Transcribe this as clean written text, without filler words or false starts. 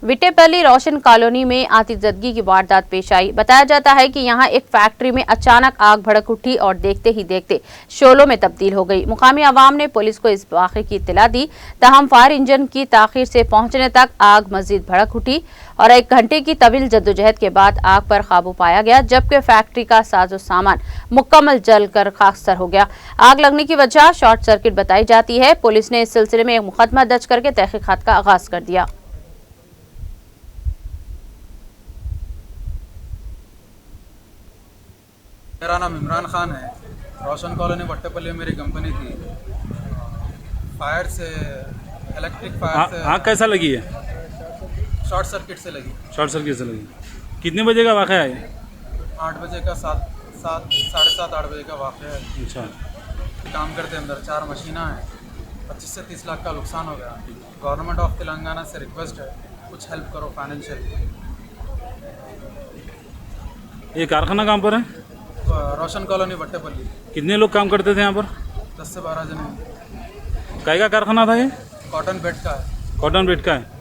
विटेपल्ली रोशन colony में आतिशबाजी की वारदात पेश आई। बताया जाता है कि यहां एक फैक्ट्री में अचानक आग भड़क उठी और देखते ही देखते शोलों में तब्दील हो गई। मुकामी आवाम ने पुलिस को इस वाक़े की इत्तला दी, ताहम फायर इंजन की ताखीर से पहुंचने तक आग मजीद भड़क उठी और 1 घंटे की तवील जद्दोजहद के बाद आग पर काबू पाया गया, जबकि फैक्ट्री का साजो सामान मुकम्मल जलकर खाकसर हो गया। आग लगने की वजह शॉर्ट सर्किट बताई जाती है। पुलिस ने इस सिलसिले में एक मुकदमा दर्ज करके तहकीकात का आगाज कर दिया। मेरा नाम इमरान खान है। रोशन कॉलोनी वट्टेपल्ली में मेरी कंपनी थी। फायर से इलेक्ट्रिक फायर से आग कैसा लगी है? शॉर्ट सर्किट से लगी। शॉर्ट सर्किट से लगी। कितने बजे का वाक़या है? 8 बजे का, 7 साढ़े 8 बजे का वाक़या है। अच्छा। काम करते अंदर 4 मशीना हैं। 25 से 30 लाख का नुकसान हो गया। गवर्नमेंट ऑफ तेलंगाना से रिक्वेस्ट है, कुछ हेल्प करो फाइनेंशियल। ये कारखाना कहाँ पर है? रोशन कॉलोनी वट्टेपल्ली। कितने लोग काम करते थे यहाँ पर? 10 से 12 जने। काय का कारखाना था ये? कॉटन बेड का है। कॉटन बेड का है।